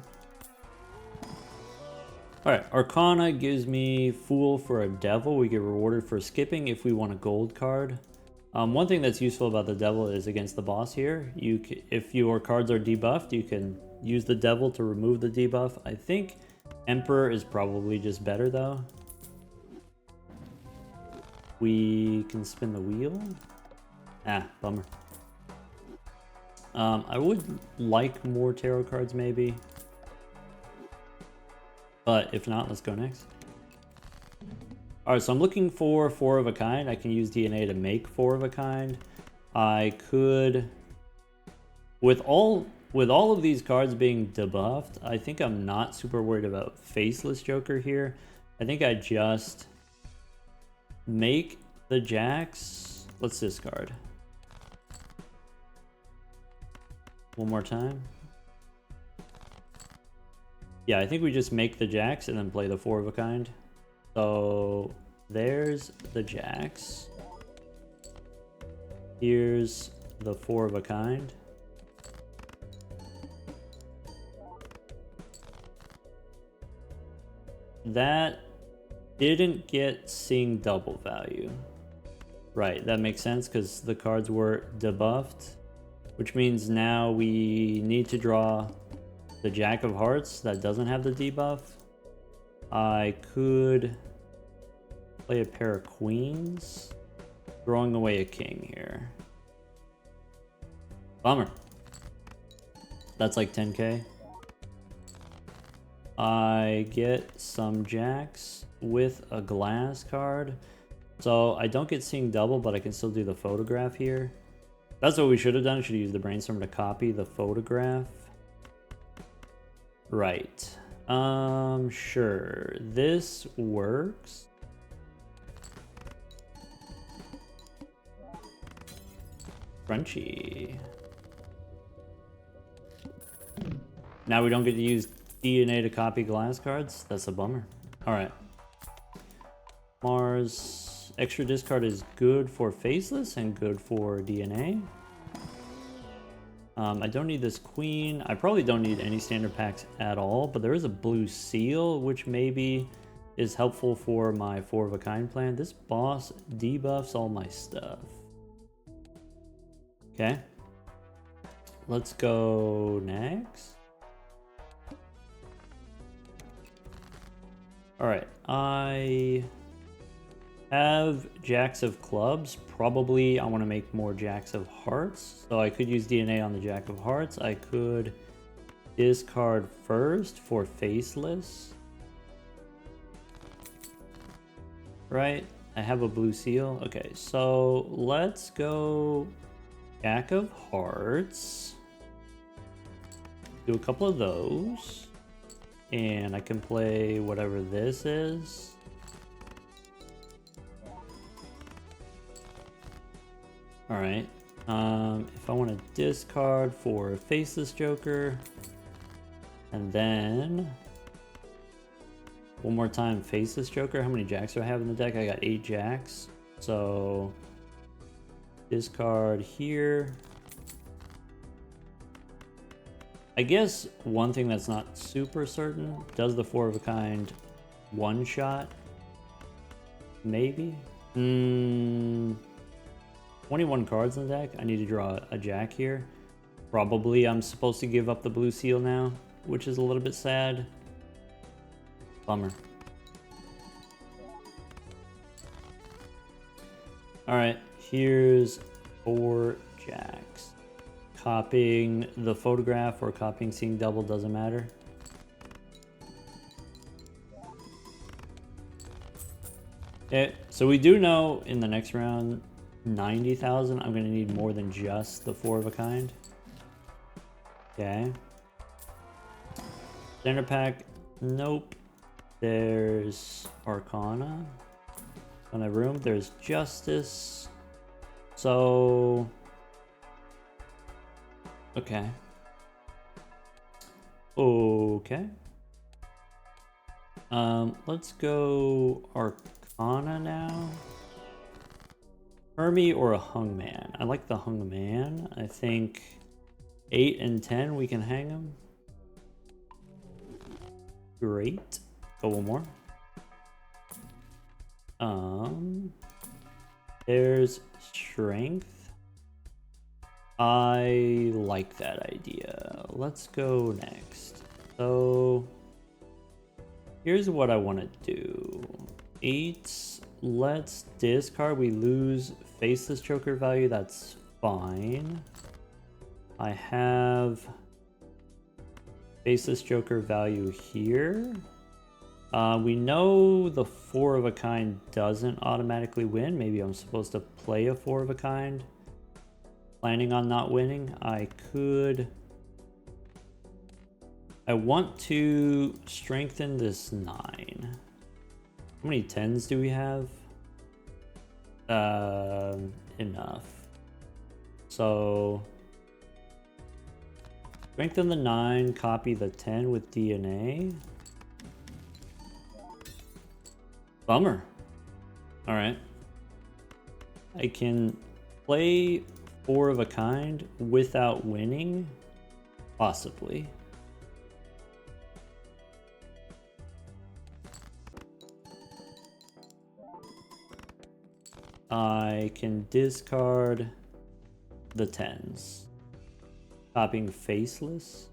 Alright, Arcana gives me Fool for a Devil. We get rewarded for skipping if we want a gold card. One thing that's useful about the devil is against the boss here, if your cards are debuffed, you can use the devil to remove the debuff. I think Emperor is probably just better though. We can spin the wheel. Ah, bummer. I would like more tarot cards maybe. But if not, let's go next. Alright, so I'm looking for 4 of a kind. I can use DNA to make 4 of a kind. I could, with all of these cards being debuffed, I think I'm not super worried about Faceless Joker here. I think I just make the jacks. Let's discard. One more time. Yeah, I think we just make the jacks and then play the 4 of a kind. So there's the jacks. Here's the 4 of a kind. That didn't get seeing double value. Right, that makes sense because the cards were debuffed, which means now we need to draw the Jack of Hearts that doesn't have the debuff. I could play a pair of queens. Throwing away a king here. Bummer. That's like 10k. I get some jacks with a glass card. So I don't get seeing double, but I can still do the photograph here. That's what we should have done. Should have used the brainstorm to copy the photograph. Right. Sure. This works. Crunchy. Now we don't get to use DNA to copy glass cards? That's a bummer. Alright. Mars. Extra discard is good for faceless and good for DNA. I don't need this queen. I probably don't need any standard packs at all, but there is a blue seal, which maybe is helpful for my 4-of-a-kind plan. This boss debuffs all my stuff. Okay. Let's go next. Alright, I have jacks of clubs. Probably I want to make more jacks of hearts. So I could use DNA on the jack of hearts. I could discard first for faceless. Right, I have a blue seal. Okay, so let's go jack of hearts. Do a couple of those. And I can play whatever this is. Alright. If I want to discard for Faceless Joker. And then one more time, Faceless Joker. How many jacks do I have in the deck? I got 8 jacks. So discard here. I guess one thing that's not super certain, does the 4-of-a-kind one-shot? Maybe? 21 cards in the deck. I need to draw a jack here. Probably I'm supposed to give up the blue seal now, which is a little bit sad. Bummer. Alright, here's 4 jacks. Copying the photograph or copying seeing double doesn't matter. Okay, so we do know in the next round, 90,000, I'm going to need more than just the 4-of-a-kind. Okay. Standard pack, nope. There's Arcana. On the room, there's Justice. So... Okay. Okay. Let's go Arcana now. Hermie or a Hungman? I like the Hungman. I think 8 and 10 we can hang them. Great. Go one more. There's Strength. I like that idea. Let's go next. So here's what I want to do. 8. Let's discard. We lose Faceless Joker value. That's fine. I have Faceless Joker value here. We know the 4-of-a-kind doesn't automatically win. Maybe I'm supposed to play a 4-of-a-kind. Planning on not winning. I want to strengthen this 9. How many 10s do we have? Enough. So strengthen the 9, copy the 10 with DNA. Bummer. Alright. I can play 4-of-a-kind without winning? Possibly. I can discard the 10s. Copying Faceless.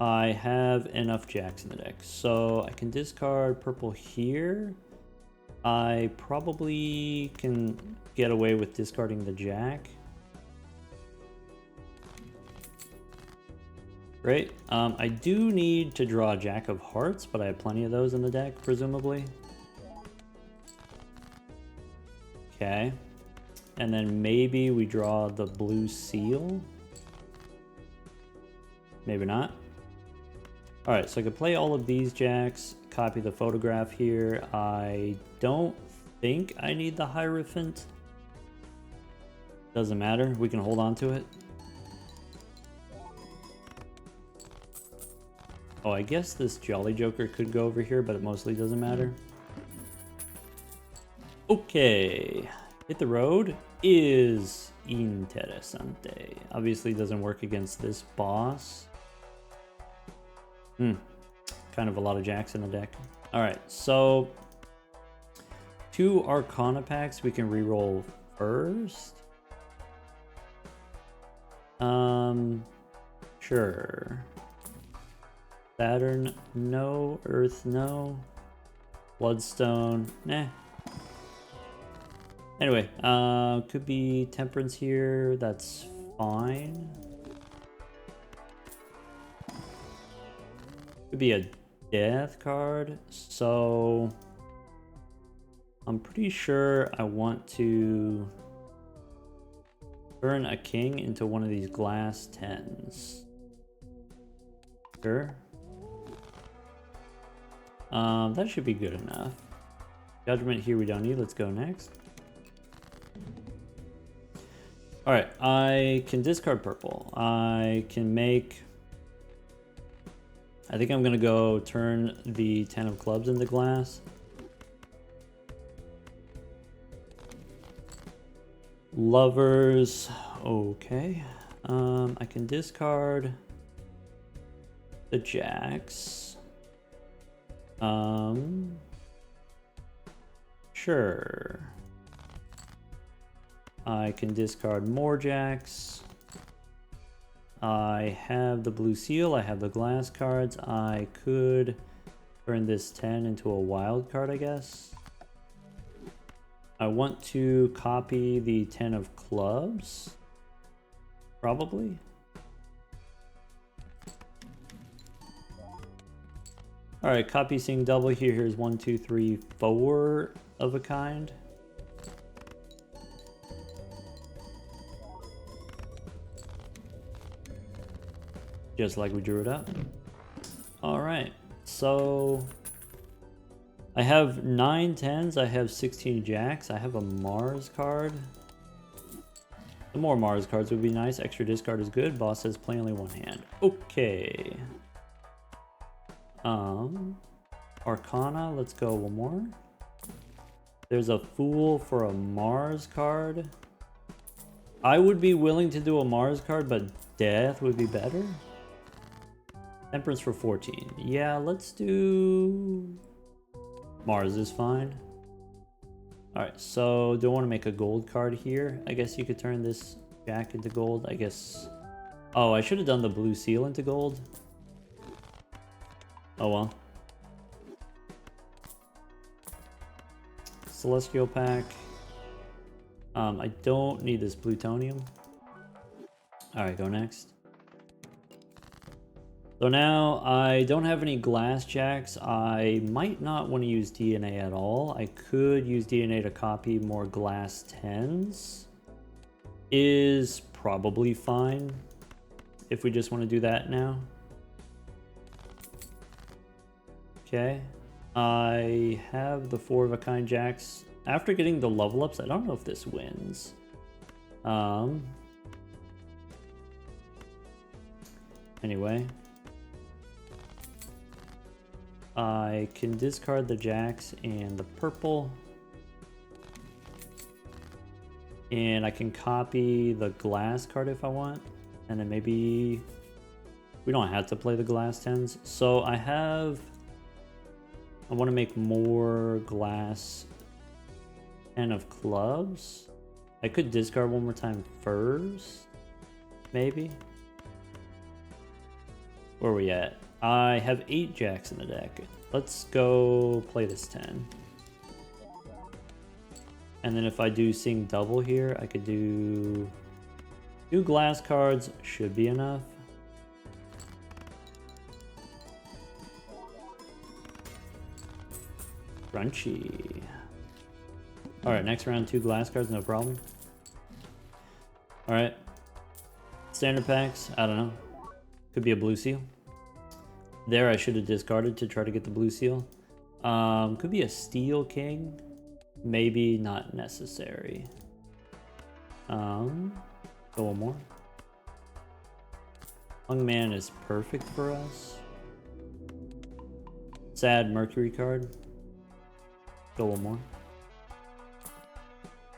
I have enough jacks in the deck. So I can discard purple here. I probably can get away with discarding the jack. Great. I do need to draw a jack of hearts, but I have plenty of those in the deck, presumably. Okay. And then maybe we draw the blue seal. Maybe not. Alright, so I could play all of these jacks, copy the photograph here. I don't think I need the Hierophant. Doesn't matter, we can hold on to it. Oh, I guess this Jolly Joker could go over here, but it mostly doesn't matter. Okay, hit the road is interesante. Obviously doesn't work against this boss. Kind of a lot of jacks in the deck. Alright, so 2 Arcana packs we can reroll first. Sure. Saturn, no. Earth, no. Bloodstone, nah. Anyway, could be Temperance here, that's fine. Could be a death card, so I'm pretty sure I want to turn a king into one of these glass 10s. Sure. That should be good enough. Judgment here we don't need, let's go next. Alright, I can discard purple. I can make... I think I'm gonna go turn the 10 of clubs into glass. Lovers, okay. I can discard the jacks. Sure. I can discard more jacks. I have the blue seal, I have the glass cards. I could turn this 10 into a wild card, I guess. I want to copy the 10 of clubs. Probably. Alright, copy seeing double here. Here's 1, 2, 3, 4 of a kind. Just like we drew it up. Alright, so I have 9 10s, I have 16 jacks, I have a Mars card. The more Mars cards would be nice. Extra discard is good. Boss says play only one hand. Okay. Arcana, let's go one more. There's a Fool for a Mars card. I would be willing to do a Mars card, but Death would be better. Temperance for 14. Yeah, let's do... Mars is fine. Alright, so do I want to make a gold card here? I guess you could turn this jack into gold, I guess. Oh, I should have done the blue seal into gold. Oh well. Celestial pack. I don't need this plutonium. Alright, go next. So now I don't have any glass jacks. I might not want to use DNA at all. I could use DNA to copy more glass 10s. Is probably fine if we just want to do that now. Okay. I have the 4 of a kind jacks. After getting the level ups, I don't know if this wins. Anyway. I can discard the jacks and the purple. And I can copy the glass card if I want. And then maybe... we don't have to play the glass 10s. So I have... I want to make more glass 10 of clubs. I could discard one more time first. Maybe. Where are we at? I have 8 jacks in the deck. Let's go play this 10. And then if I do sing double here, I could do 2 glass cards, should be enough. Crunchy. Alright, next round 2 glass cards, no problem. Alright. Standard packs, I don't know. Could be a blue seal. There I should have discarded to try to get the blue seal. Could be a steel king. Maybe not necessary. Go one more. Young man is perfect for us. Sad Mercury card. Go one more.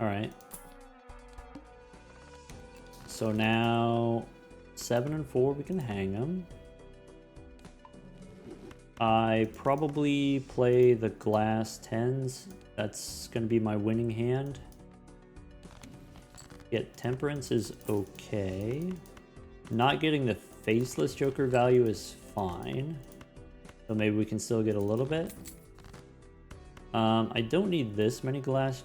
Alright. So now 7 and 4, we can hang them. I probably play the glass 10s. That's going to be my winning hand. Get Temperance is okay. Not getting the Faceless Joker value is fine. So maybe we can still get a little bit. I don't need this many glass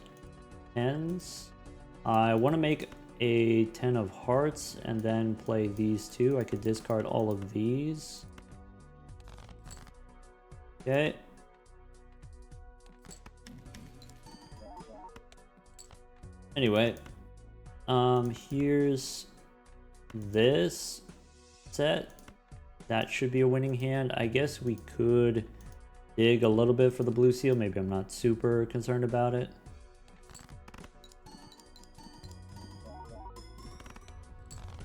10s. I want to make a 10 of hearts and then play these 2. I could discard all of these. Okay. Anyway, here's this set. That should be a winning hand. I guess we could dig a little bit for the blue seal. Maybe I'm not super concerned about it.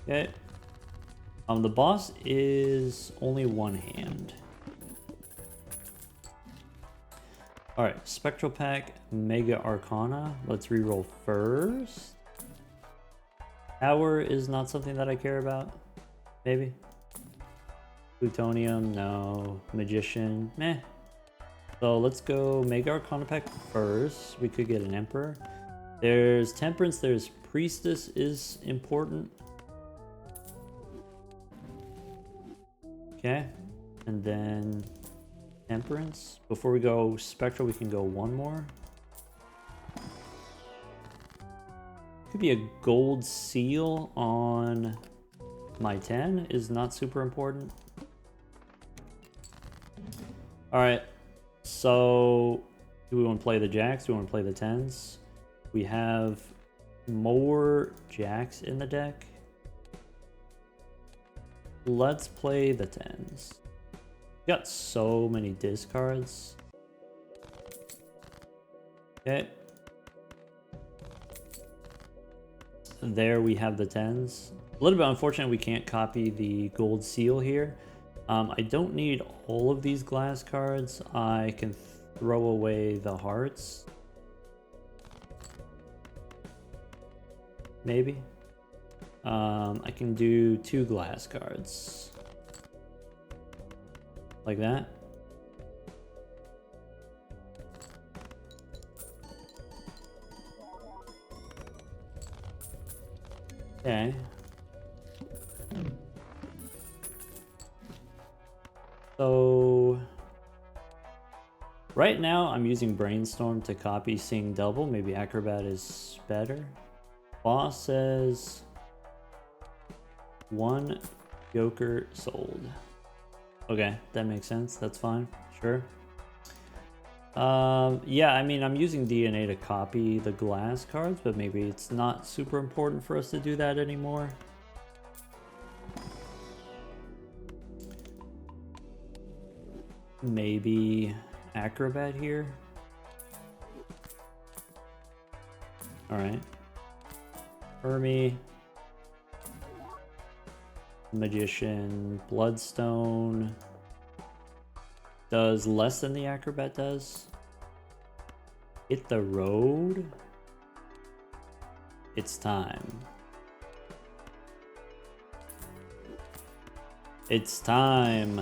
Okay. The boss is only 1 hand. Alright, Spectral Pack, Mega Arcana. Let's reroll first. Tower is not something that I care about. Maybe. Plutonium, no. Magician, meh. So let's go Mega Arcana Pack first. We could get an Emperor. There's Temperance, there's Priestess is important. Okay, and then Temperance. Before we go Spectral, we can go one more. Could be a gold seal on my 10 is not super important. Alright, so do we want to play the jacks? Do we want to play the 10s? We have more jacks in the deck. Let's play the 10s. We got so many discards. Okay. There we have the 10s. A little bit unfortunate we can't copy the gold seal here. I don't need all of these glass cards. I can throw away the hearts. Maybe. I can do 2 glass cards. Like that. Okay. So right now I'm using Brainstorm to copy Sing Double. Maybe Acrobat is better. Boss says 1 Joker sold. Okay, that makes sense. That's fine. Sure. Yeah, I mean, I'm using DNA to copy the glass cards, but maybe it's not super important for us to do that anymore. Maybe Acrobat here. All right. Hermie. Magician. Bloodstone. Does less than the Acrobat does. Hit the road. It's time. It's time.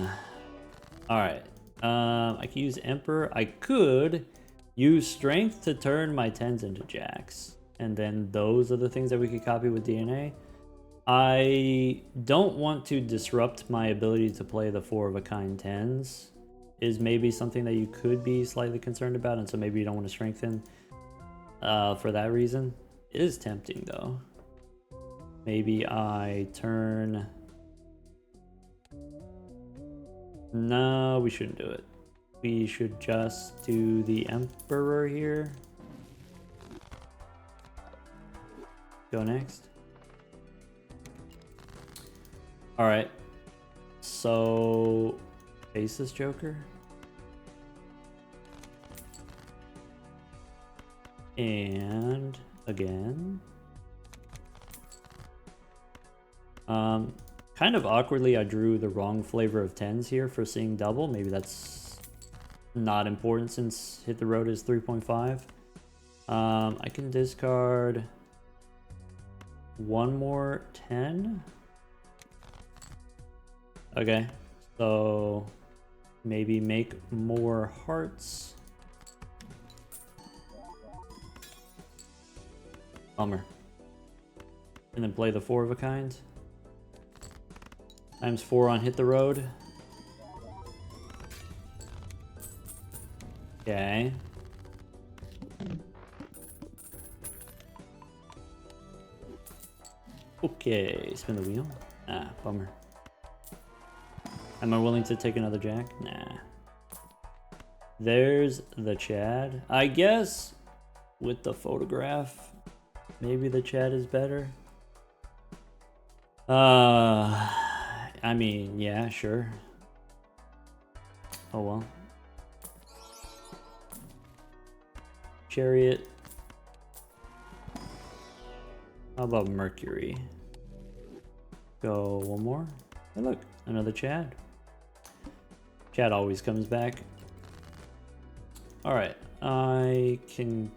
All right. I can use Emperor. I could use Strength to turn my 10s into jacks. And then those are the things that we could copy with DNA. I don't want to disrupt my ability to play the 4 of a kind 10s, is maybe something that you could be slightly concerned about, and so maybe you don't want to strengthen for that reason. It is tempting though. Maybe I turn... No, we shouldn't do it. We should just do the Emperor here. Go next. Alright. So... face this Joker. And... again. Kind of awkwardly, I drew the wrong flavor of 10s here for seeing double. Maybe that's not important since Hit the Road is 3.5. I can discard one more 10. Okay, so maybe make more hearts. Bummer. And then play the 4 of a kind. Times 4 on Hit the Road. Okay. Okay, spin the wheel. Ah, bummer. Am I willing to take another jack? Nah. There's the Chad. I guess with the photograph, maybe the Chad is better. I mean, yeah, sure. Oh well. Chariot. How about Mercury? Go one more. Hey, look, another Chad. Chad always comes back. Alright, I can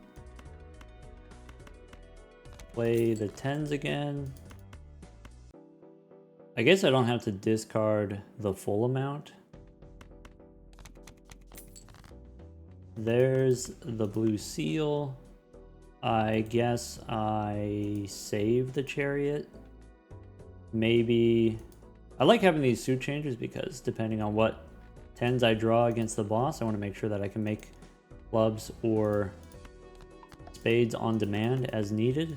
play the 10s again. I guess I don't have to discard the full amount. There's the blue seal. I guess I save the Chariot. Maybe... I like having these suit changes because depending on what 10s I draw against the boss, I want to make sure that I can make clubs or spades on demand as needed.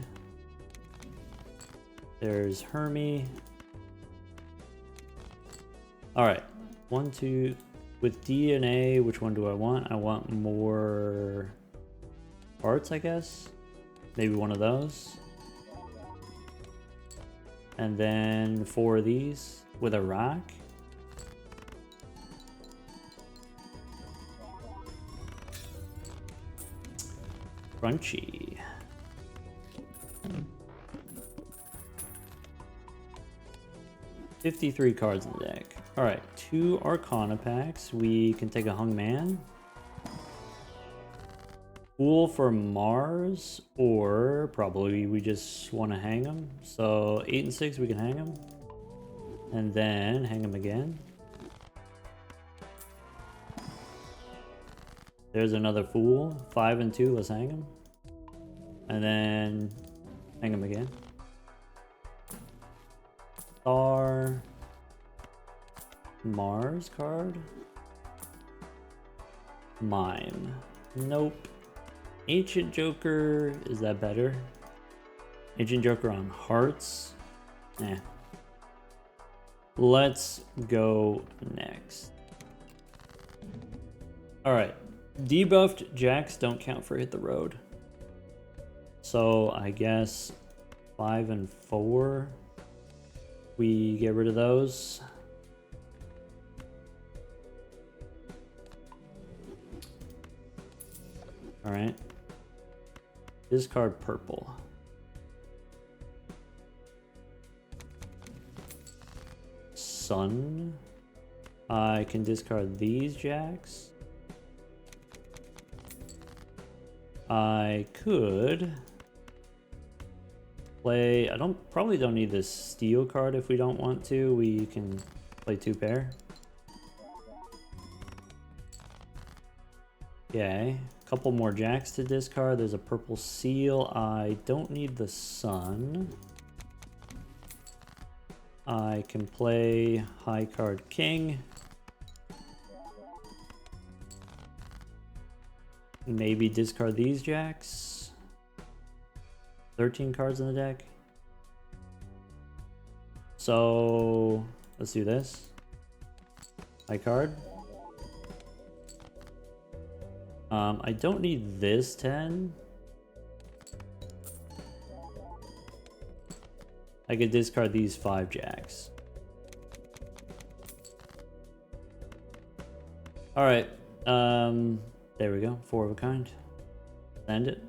There's Hermie. Alright, 1, 2... With DNA, which one do I want? I want more hearts, I guess. Maybe one of those. And then 4 of these with a rock. Crunchy. $53 cards in the deck. Alright, 2 Arcana packs. We can take a Hung Man. Fool for Mars, or probably we just want to hang him. So 8 and 6, we can hang him. And then hang him again. There's another Fool. 5 and 2, let's hang him. And then hang him again. Star. Mars card. Mime. Nope. Ancient Joker. Is that better? Ancient Joker on hearts. Eh. Let's go next. Alright. Debuffed jacks don't count for Hit the Road. So I guess 5 and 4. We get rid of those. Alright. Discard purple. Sun. I can discard these jacks. I could play... I probably don't need this steel card if we don't want to. We can play 2 pair. Okay. Couple more jacks to discard. There's a purple seal. I don't need the sun. I can play high card king. Maybe discard these jacks. 13 cards in the deck. So let's do this. High card. I don't need this 10. I could discard these 5 jacks. Alright, there we go, 4 of a kind. End it.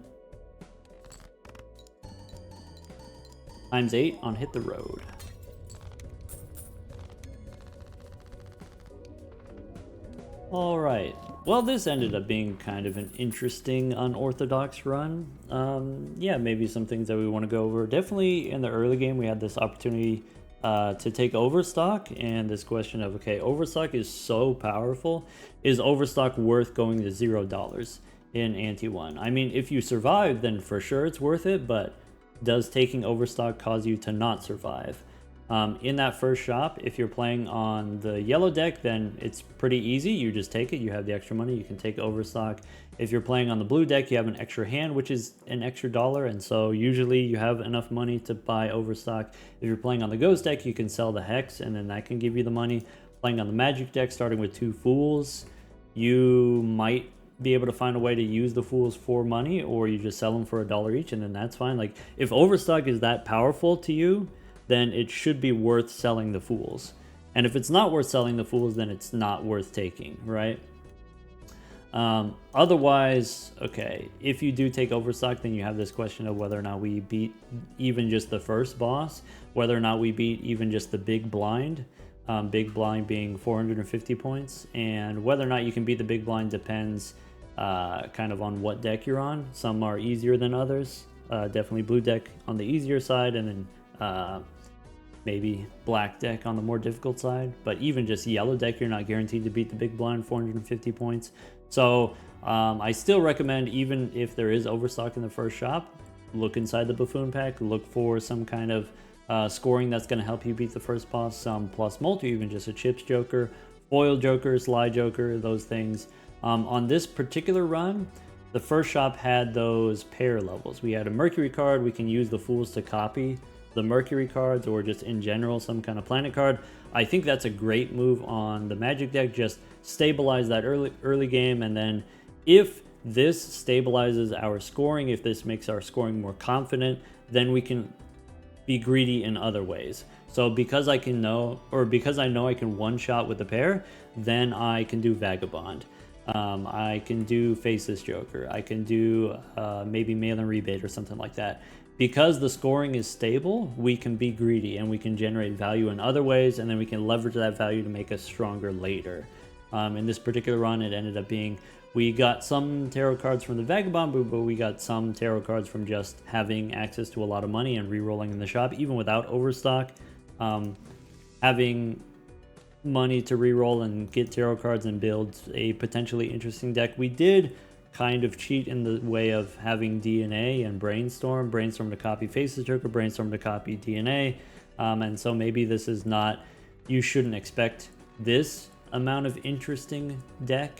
×8 on hit the road. Alright, well this ended up being kind of an interesting, unorthodox run. Yeah, maybe some things that we want to go over. Definitely in the early game we had this opportunity to take Overstock, and this question of, okay, Overstock is so powerful. Is Overstock worth going to $0 in Ante 1? I mean, if you survive, then for sure it's worth it, but does taking Overstock cause you to not survive? In that first shop, if you're playing on the yellow deck, then it's pretty easy. You just take it. You have the extra money. You can take Overstock. If you're playing on the blue deck, you have an extra hand, which is an extra $1. And so usually you have enough money to buy Overstock. If you're playing on the ghost deck, you can sell the Hex, and then that can give you the money. Playing on the magic deck, starting with 2 Fools, you might be able to find a way to use the Fools for money, or you just sell them for $1 each, and then that's fine. Like, if Overstock is that powerful to you, then it should be worth selling the Fools. And if it's not worth selling the Fools, then it's not worth taking, right? Otherwise, okay, if you do take Overstock, then you have this question of whether or not we beat even just the first boss, whether or not we beat even just the big blind. Big blind being 450 points, and whether or not you can beat the big blind depends kind of on what deck you're on. Some are easier than others. Definitely blue deck on the easier side, and then maybe black deck on the more difficult side. But even just yellow deck, you're not guaranteed to beat the big blind 450 points. So I still recommend, even if there is Overstock in the first shop, look inside the Buffoon pack, look for some kind of scoring that's going to help you beat the first boss, some plus multi, even just a chips joker, foil joker, slide joker, those things. On this particular run, the first shop had those pair levels. We had a Mercury card. We can use the Fools to copy the Mercury cards, or just in general some kind of planet card. I think that's a great move on the Magic deck. Just stabilize that early game, and then if this stabilizes our scoring, if this makes our scoring more confident, then we can be greedy in other ways. So because I know I can one-shot with the pair, then I can do Vagabond. I can do Faceless Joker. I can do maybe Mail and Rebate or something like that. Because the scoring is stable, we can be greedy and we can generate value in other ways, and then we can leverage that value to make us stronger later. In this particular run, it ended up being, we got some tarot cards from the Vagabond, but we got some tarot cards from just having access to a lot of money and re-rolling in the shop, even without Overstock. Having money to re-roll and get tarot cards and build a potentially interesting deck. We did kind of cheat in the way of having DNA and Brainstorm to copy Faceless Joker, Brainstorm to copy DNA, and so maybe this is not, you shouldn't expect this amount of interesting deck.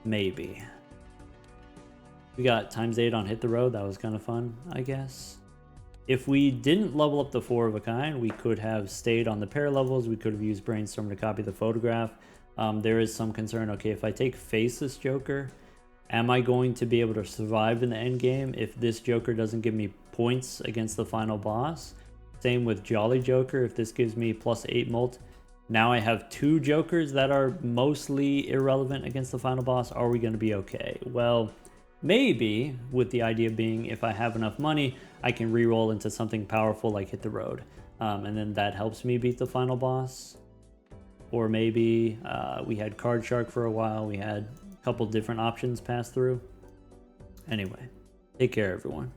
Maybe. We got ×8 on Hit the Road. That was kind of fun, I guess. If we didn't level up the 4 of a kind, we could have stayed on the pair levels. We could have used Brainstorm to copy the photograph. There is some concern, okay, if I take Faceless Joker, am I going to be able to survive in the end game if this Joker doesn't give me points against the final boss? Same with Jolly Joker, if this gives me +8 mult. Now I have 2 Jokers that are mostly irrelevant against the final boss. Are we going to be okay? Well, maybe, with the idea being if I have enough money, I can re-roll into something powerful like Hit the Road. And then that helps me beat the final boss. Or maybe we had Card Shark for a while. We had a couple different options pass through. Anyway, take care, everyone.